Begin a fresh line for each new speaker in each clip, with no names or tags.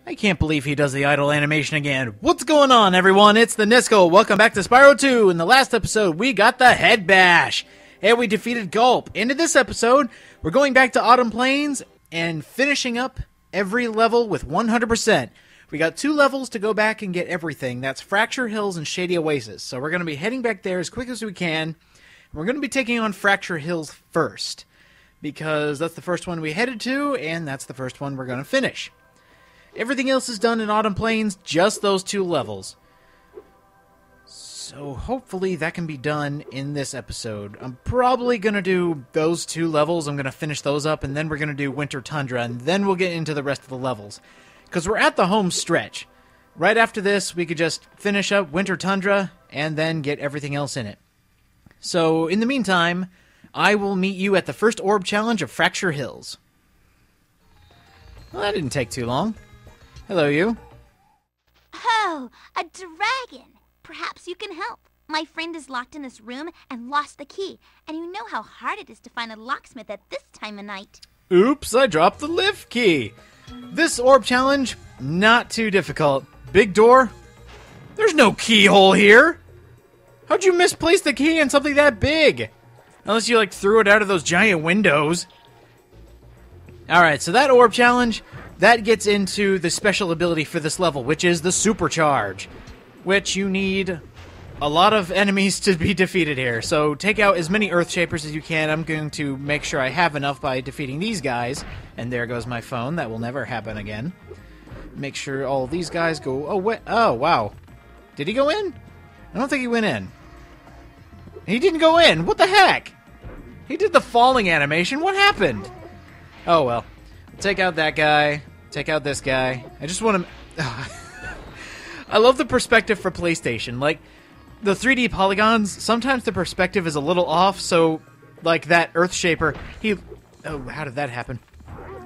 I can't believe he does the idle animation again. What's going on, everyone? It's the Nisco. Welcome back to Spyro 2. In the last episode, we got the head bash, and we defeated Gulp. Into this episode, we're going back to Autumn Plains and finishing up every level with 100%. We got 2 levels to go back and get everything. That's Fracture Hills and Shady Oasis. So we're going to be heading back there as quick as we can. We're going to be taking on Fracture Hills first, because that's the first one we headed to, and that's the first one we're going to finish. Everything else is done in Autumn Plains, just those 2 levels. So hopefully that can be done in this episode. I'm probably going to do those 2 levels. I'm going to finish those up, and then we're going to do Winter Tundra, and then we'll get into the rest of the levels. Because we're at the home stretch. Right after this, we could just finish up Winter Tundra, and then get everything else in it. So, in the meantime, I will meet you at the first orb challenge of Fracture Hills. Well, that didn't take too long. Hello, you.
Oh, a dragon! Perhaps you can help. My friend is locked in this room and lost the key, and you know how hard it is to find a locksmith at this time of night.
Oops, I dropped the lift key. This orb challenge, not too difficult. Big door? There's no keyhole here! How'd you misplace the key in something that big? Unless you, threw it out of those giant windows. Alright, so that orb challenge, that gets into the special ability for this level, which is the Supercharge. Which you need a lot of enemies to be defeated here. So take out as many Earth Shapers as you can. I'm going to make sure I have enough by defeating these guys. And there goes my phone. That will never happen again. Make sure all these guys go... Oh, wow. Did he go in? I don't think he went in. He didn't go in. What the heck? He did the falling animation. What happened? Oh, well. Take out that guy. Take out this guy. I just want to... I love the perspective for PlayStation. The 3D polygons, sometimes the perspective is a little off, so, that Earth Shaper, oh, how did that happen?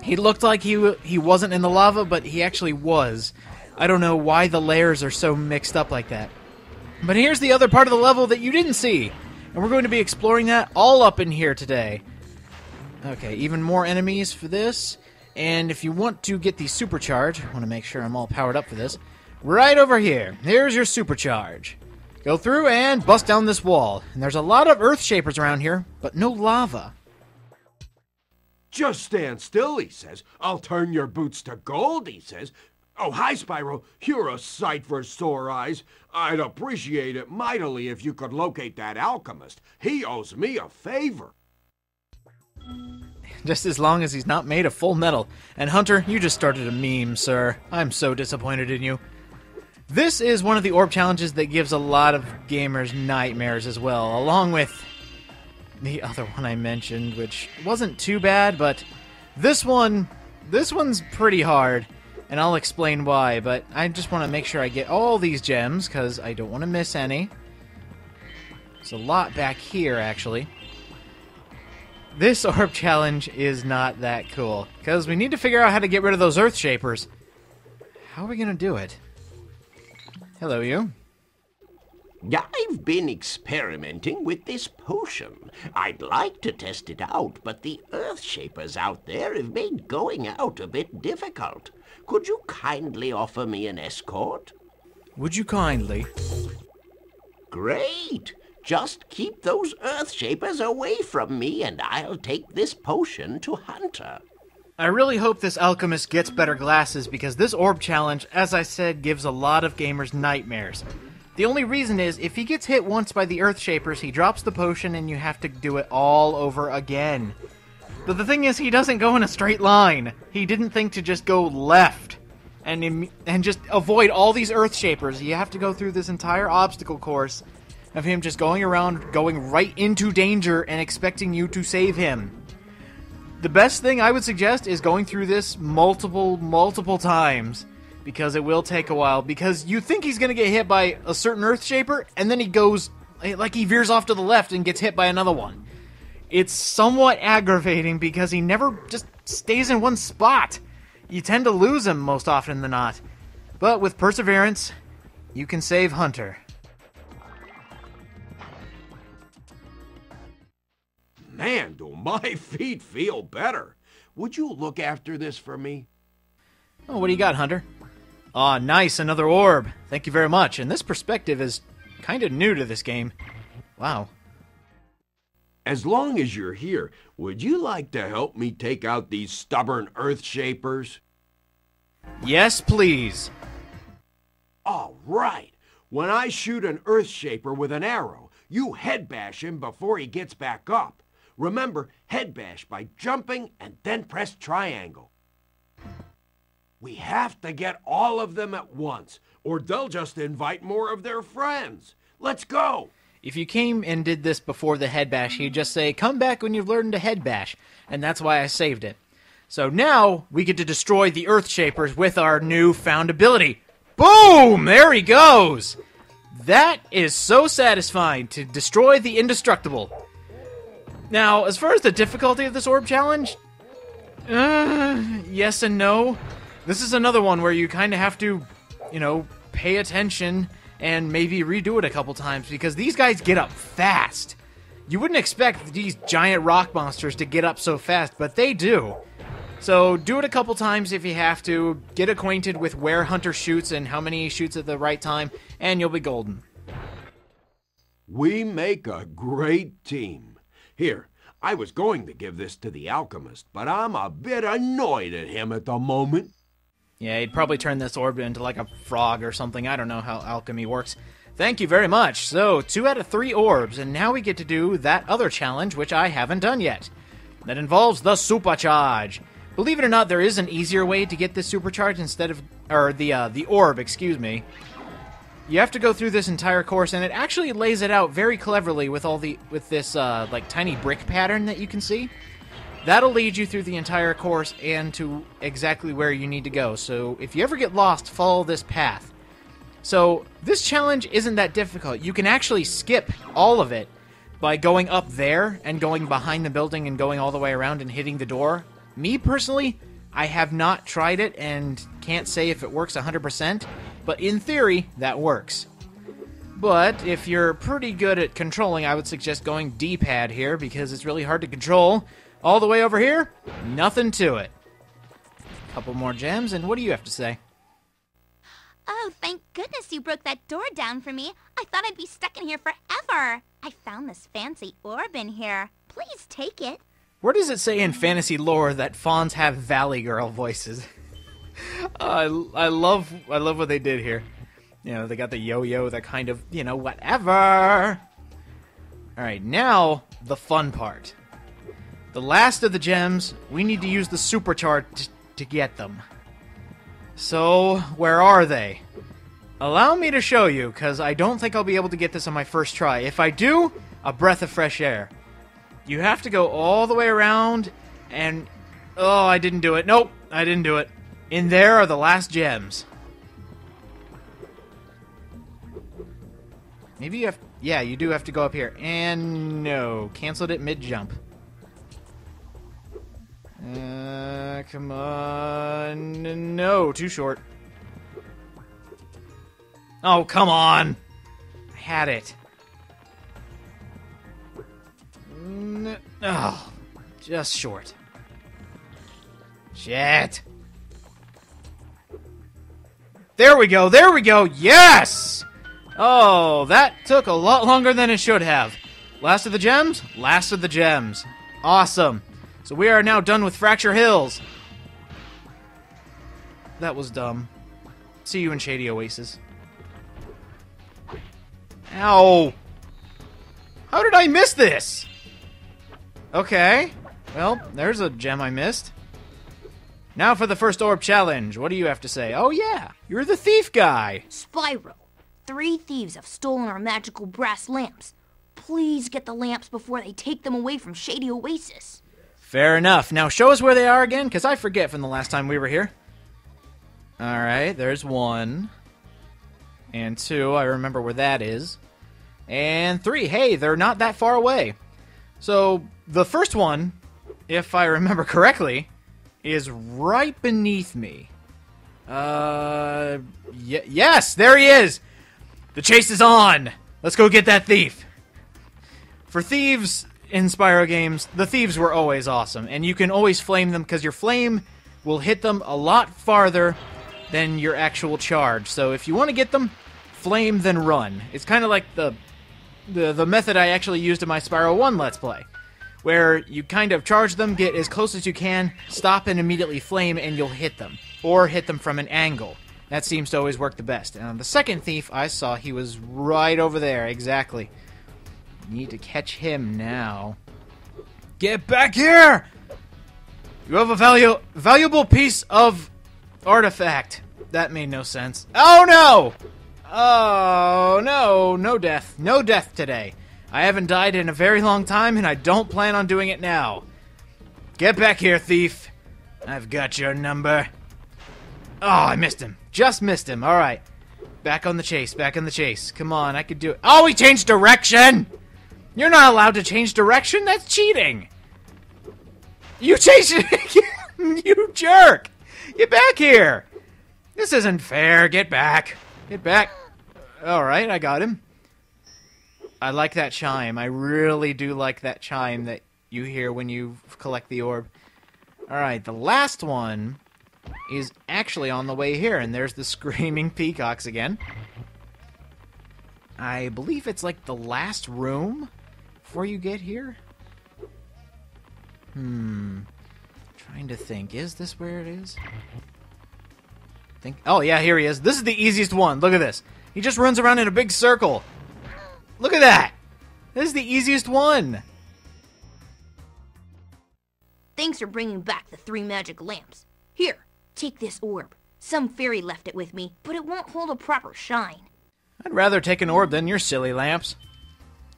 He looked like he wasn't in the lava, but he actually was. I don't know why the layers are so mixed up like that. But here's the other part of the level that you didn't see, and we're going to be exploring that all up in here today. Okay, even more enemies for this, and if you want to get the Supercharge, I want to make sure I'm all powered up for this, right over here. Here's your Supercharge. Go through and bust down this wall. And there's a lot of Earth Shapers around here, but no lava.
Just stand still, he says. I'll turn your boots to gold, he says. Oh, hi, Spyro. You're a sight for sore eyes. I'd appreciate it mightily if you could locate that alchemist. He owes me a favor.
Just as long as he's not made of full metal. And Hunter, you just started a meme, sir. I'm so disappointed in you. This is one of the orb challenges that gives a lot of gamers nightmares as well, along with the other one I mentioned, which wasn't too bad, but this one's pretty hard, and I'll explain why, but I just want to make sure I get all these gems, because I don't want to miss any. There's a lot back here, actually. This orb challenge is not that cool, because we need to figure out how to get rid of those Earth Shapers. How are we going to do it? Hello, you.
I've been experimenting with this potion. I'd like to test it out, but the Earth Shapers out there have made going out a bit difficult. Could you kindly offer me an escort?
Would you kindly?
Great! Just keep those Earth Shapers away from me, and I'll take this potion to Hunter.
I really hope this alchemist gets better glasses, because this orb challenge, as I said, gives a lot of gamers nightmares. The only reason is, if he gets hit once by the Earth Shapers, he drops the potion and you have to do it all over again. But the thing is, he doesn't go in a straight line. He didn't think to just go left and just avoid all these Earth Shapers. You have to go through this entire obstacle course of him just going around, going right into danger and expecting you to save him. The best thing I would suggest is going through this multiple times, because it will take a while, because you think he's going to get hit by a certain Earth Shaper, and then he goes, he veers off to the left and gets hit by another one. It's somewhat aggravating, because he never just stays in one spot. You tend to lose him most often than not. But with perseverance, you can save Hunter.
Man, do my feet feel better. Would you look after this for me?
Oh, what do you got, Hunter? Aw, nice, another orb. Thank you very much. And this perspective is kind of new to this game. Wow.
As long as you're here, would you like to help me take out these stubborn Earth Shapers?
Yes, please.
All right. When I shoot an Earth Shaper with an arrow, you head bash him before he gets back up. Remember, head bash by jumping and then press triangle. We have to get all of them at once, or they'll just invite more of their friends. Let's go!
If you came and did this before the head bash, he'd just say, come back when you've learned to head bash, and that's why I saved it. So now, we get to destroy the Earth Shapers with our new-found ability. Boom! There he goes! That is so satisfying, to destroy the indestructible. Now, as far as the difficulty of this orb challenge, yes and no. This is another one where you kind of have to, pay attention and maybe redo it a couple times, because these guys get up fast. You wouldn't expect these giant rock monsters to get up so fast, but they do. So do it a couple times if you have to, get acquainted with where Hunter shoots and how many he shoots at the right time, and you'll be golden.
We make a great team. Here, I was going to give this to the alchemist, but I'm a bit annoyed at him at the moment.
Yeah, he'd probably turn this orb into like a frog or something. I don't know how alchemy works. Thank you very much. So, 2 out of 3 orbs, and now we get to do that other challenge, which I haven't done yet. That involves the supercharge. Believe it or not, there is an easier way to get this supercharge instead of, the orb, excuse me. You have to go through this entire course, and it actually lays it out very cleverly with this tiny brick pattern that you can see. That'll lead you through the entire course and to exactly where you need to go. So if you ever get lost, follow this path. So this challenge isn't that difficult. You can actually skip all of it by going up there and going behind the building and going all the way around and hitting the door. Me, personally, I have not tried it and can't say if it works 100%, but in theory, that works. But if you're pretty good at controlling, I would suggest going D-pad here because it's really hard to control. All the way over here, nothing to it. Couple more gems, and what do you have to say?
Oh, thank goodness you broke that door down for me. I thought I'd be stuck in here forever. I found this fancy orb in here. Please take it.
Where does it say in fantasy lore that fawns have Valley Girl voices? I love what they did here. They got the yo-yo, that kind of, whatever. Alright, now, the fun part. The last of the gems, we need to use the supercharge to get them. So, where are they? Allow me to show you, because I don't think I'll be able to get this on my first try. If I do, a breath of fresh air. You have to go all the way around, and... Oh, I didn't do it. Nope, I didn't do it. In there are the last gems. Maybe you have... Yeah, you do have to go up here. And no, canceled it mid-jump. Come on. No, too short. Oh, come on. I had it. Oh, just short. Shit. There we go, there we go. Yes! Oh, that took a lot longer than it should have. Last of the gems? Last of the gems. Awesome. So we are now done with Fracture Hills. That was dumb. See you in Shady Oasis. Ow! How did I miss this? Okay. Well, there's a gem I missed. Now for the first orb challenge. What do you have to say? Oh yeah, you're the thief guy.
Spyro, 3 thieves have stolen our magical brass lamps. Please get the lamps before they take them away from Shady Oasis.
Fair enough. Now show us where they are again, because I forget from the last time we were here. Alright, there's 1. And 2, I remember where that is. And 3, hey, they're not that far away. So, the first one, if I remember correctly, is right beneath me. Yes, there he is! The chase is on! Let's go get that thief! For thieves in Spyro games, the thieves were always awesome, and you can always flame them, because your flame will hit them a lot farther than your actual charge. So if you want to get them, flame then run. It's kind of like the method I actually used in my Spyro 1 Let's Play, where you kind of charge them, get as close as you can, stop and immediately flame, and you'll hit them. Or hit them from an angle. That seems to always work the best. And on the second thief, I saw he was right over there. Exactly. Need to catch him now. Get back here! You have a valuable piece of artifact. That made no sense. Oh, no! Oh, no. No death. No death today. I haven't died in a very long time, and I don't plan on doing it now. Get back here, thief. I've got your number. Oh, I missed him. Just missed him. All right. Back on the chase. Back on the chase. Come on, I could do it. Oh, he changed direction! You're not allowed to change direction. That's cheating. You changed it. You jerk. Get back here. This isn't fair. Get back. Get back. All right, I got him. I like that chime. I really do like that chime that you hear when you collect the orb. All right, the last one is actually on the way here, and there's the screaming peacocks again. I believe it's like the last room before you get here. Trying to think. Is this where it is? Oh, yeah, here he is. This is the easiest one. Look at this. He just runs around in a big circle. Look at that. This is the easiest one.
Thanks for bringing back the 3 magic lamps. Here, take this orb. Some fairy left it with me, but it won't hold a proper shine.
I'd rather take an orb than your silly lamps.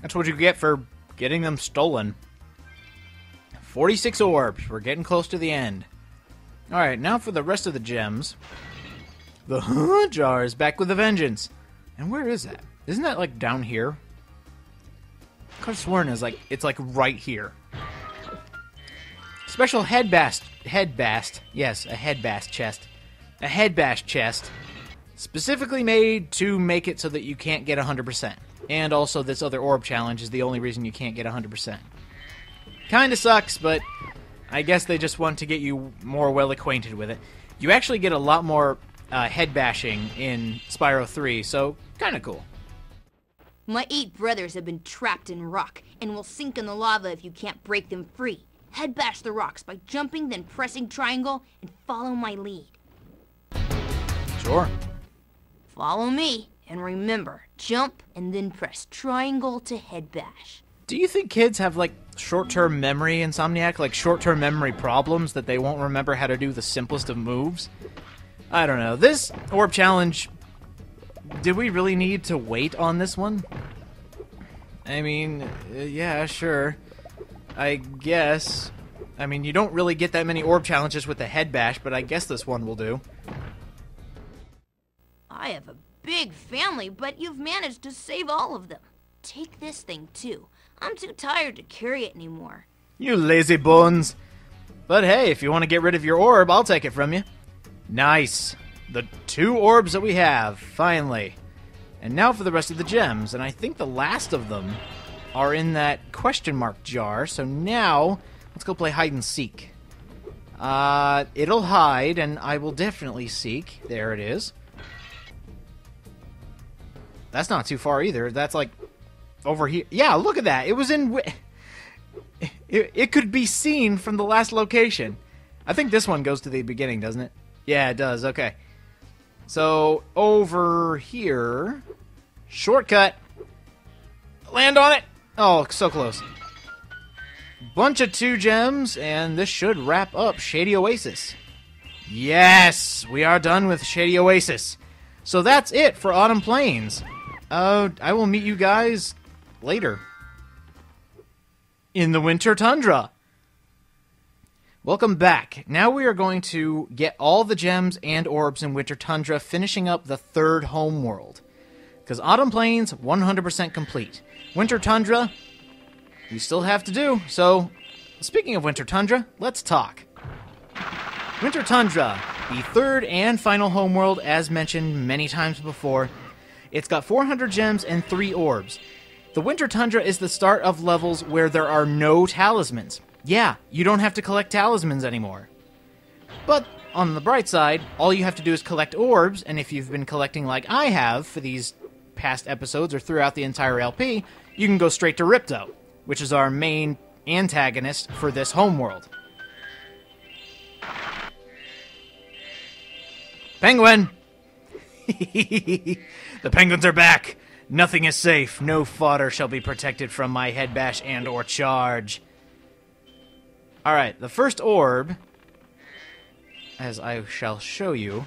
That's what you get for getting them stolen. 46 orbs. We're getting close to the end. Alright, now for the rest of the gems. The jar is back with a vengeance. And where is that? Isn't that like down here? I could have sworn it's like right here. Special head bash chest. A head bash chest. Specifically made to make it so that you can't get 100%. And also this other orb challenge is the only reason you can't get 100%. Kinda sucks, but I guess they just want to get you more well acquainted with it. You actually get a lot more head bashing in Spyro 3, so kinda cool.
My 8 brothers have been trapped in rock and will sink in the lava if you can't break them free. Head bash the rocks by jumping, then pressing triangle, and follow my lead.
Sure.
Follow me, and remember, jump and then press triangle to head bash.
Do you think kids have, like, short-term memory, Insomniac? Like, short-term memory problems that they won't remember how to do the simplest of moves? I don't know. This orb challenge, did we really need to wait on this one? I mean, yeah, sure. I guess. I mean, you don't really get that many orb challenges with the head bash, but I guess this one will do.
I have a big family, but you've managed to save all of them. Take this thing, too. I'm too tired to carry it anymore.
You lazy bones. But hey, if you want to get rid of your orb, I'll take it from you. Nice. The 2 orbs that we have, finally. And now for the rest of the gems, and I think the last of them are in that question mark jar, so now let's go play hide and seek. It'll hide, and I will definitely seek. There it is. That's not too far either. That's like over here. Yeah, look at that. It was in... It could be seen from the last location. I think this one goes to the beginning, doesn't it? Yeah, it does. Okay. So, over here... Shortcut. Land on it. Oh, so close. Bunch of 2 gems, and this should wrap up Shady Oasis. Yes! We are done with Shady Oasis. So that's it for Autumn Plains. I will meet you guys later. In the Winter Tundra. Welcome back. Now we are going to get all the gems and orbs in Winter Tundra, finishing up the 3rd homeworld. Because Autumn Plains, 100% complete. Winter Tundra, we still have to do. So, speaking of Winter Tundra, let's talk. Winter Tundra, the 3rd and final homeworld, as mentioned many times before. It's got 400 gems and 3 orbs. The Winter Tundra is the start of levels where there are no talismans. Yeah, you don't have to collect talismans anymore. But On the bright side, all you have to do is collect orbs, and if you've been collecting like I have for these past episodes or throughout the entire LP, you can go straight to Ripto, which is our main antagonist for this homeworld. Penguin! The penguins are back! Nothing is safe. No fodder shall be protected from my head bash and or charge. Alright, the first orb, as I shall show you,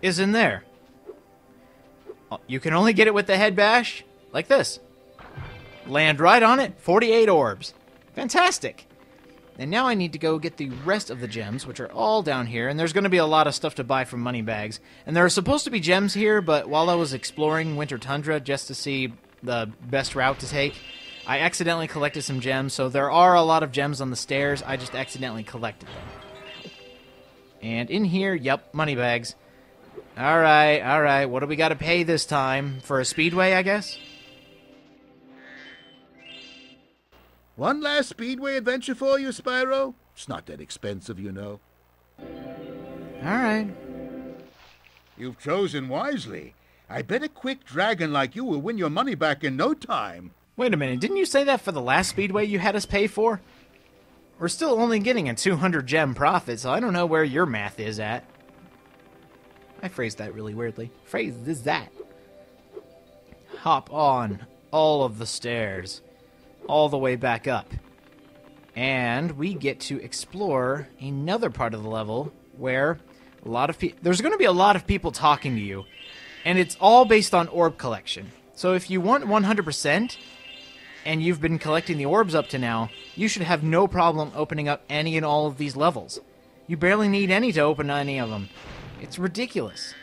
is in there. You can only get it with the head bash, like this. Land right on it, 48 orbs. Fantastic! And now I need to go get the rest of the gems, which are all down here, and there's going to be a lot of stuff to buy from money bags. And there are supposed to be gems here, but while I was exploring Winter Tundra just to see the best route to take, I accidentally collected some gems, so there are a lot of gems on the stairs. I just accidentally collected them. And in here, yep, money bags. Alright, what do we got to pay this time? For a speedway, I guess?
One last Speedway adventure for you, Spyro? It's not that expensive, you know.
Alright.
You've chosen wisely. I bet a quick dragon like you will win your money back in no time.
Wait a minute, didn't you say that for the last Speedway you had us pay for? We're still only getting a 200 gem profit, so I don't know where your math is at. I phrased that really weirdly. Phrased is that. Hop on all of the stairs. All the way back up. And we get to explore another part of the level where there's going to be a lot of people talking to you. And it's all based on orb collection. So if you want 100%, and you've been collecting the orbs up to now, you should have no problem opening up any and all of these levels. You barely need any to open any of them. It's ridiculous.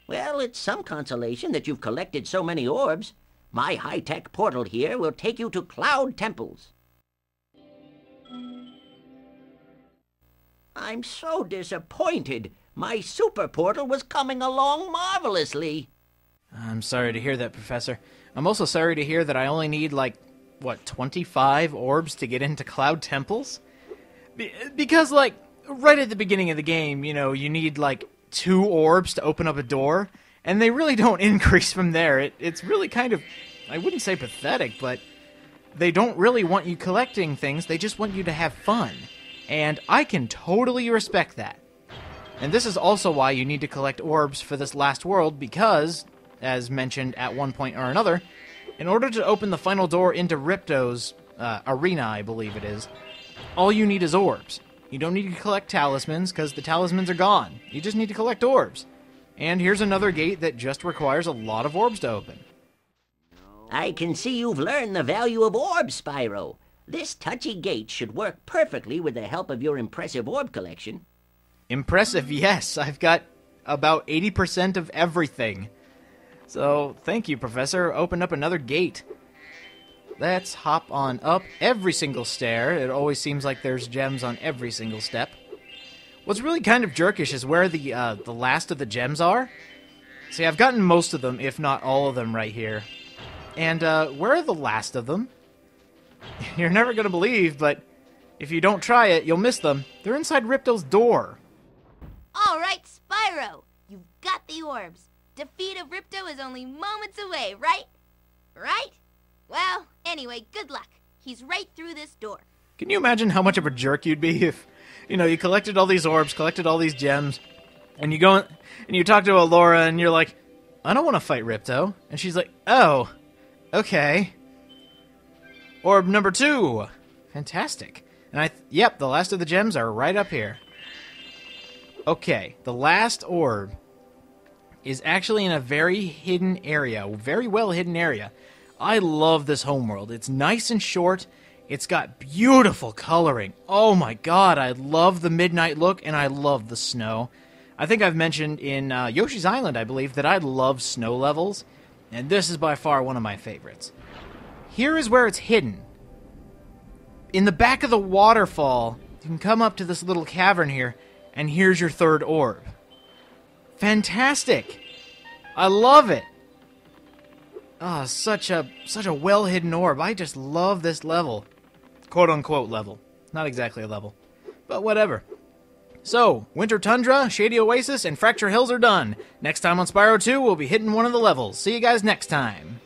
Well, it's some consolation that you've collected so many orbs. My high-tech portal here will take you to Cloud Temples. I'm so disappointed. My super portal was coming along marvelously.
I'm sorry to hear that, Professor. I'm also sorry to hear that I only need, 25 orbs to get into Cloud Temples? Because, right at the beginning of the game, you need, 2 orbs to open up a door, and they really don't increase from there. It's really kind of, I wouldn't say pathetic, but they don't really want you collecting things, they just want you to have fun. And I can totally respect that. And this is also why you need to collect orbs for this last world, because, as mentioned at one point or another, in order to open the final door into Ripto's arena, I believe it is, all you need is orbs. You don't need to collect talismans, because the talismans are gone. You just need to collect orbs. And here's another gate that just requires a lot of orbs to open.
I can see you've learned the value of orbs, Spyro. This touchy gate should work perfectly with the help of your impressive orb collection.
Impressive, yes. I've got about 80% of everything. So, thank you, Professor. Open up another gate. Let's hop on up every single stair. It always seems like there's gems on every single step. What's really kind of jerkish is where the last of the gems are. See, I've gotten most of them, if not all of them, right here. And, where are the last of them? You're never gonna believe, but if you don't try it, you'll miss them. They're inside Ripto's door.
All right, Spyro. You've got the orbs. Defeat of Ripto is only moments away, right? Right? Well, anyway, good luck. He's right through this door.
Can you imagine how much of a jerk you'd be if, you collected all these orbs, collected all these gems, and you go and you talk to Alora and you're like, I don't want to fight Ripto. And she's like, oh, okay. Orb number 2. Fantastic. And yep, the last of the gems are right up here. Okay, the last orb is actually in a very hidden area, very well hidden area. I love this homeworld. It's nice and short. It's got beautiful coloring. Oh my god, I love the midnight look, and I love the snow. I think I've mentioned in Yoshi's Island, I believe, that I love snow levels, and this is by far one of my favorites. Here is where it's hidden. In the back of the waterfall, you can come up to this little cavern here, and here's your third orb. Fantastic! I love it! Ah, such a well-hidden orb. I just love this level. Quote-unquote level. Not exactly a level. But whatever. So, Winter Tundra, Shady Oasis, and Fracture Hills are done. Next time on Spyro 2, we'll be hitting one of the levels. See you guys next time.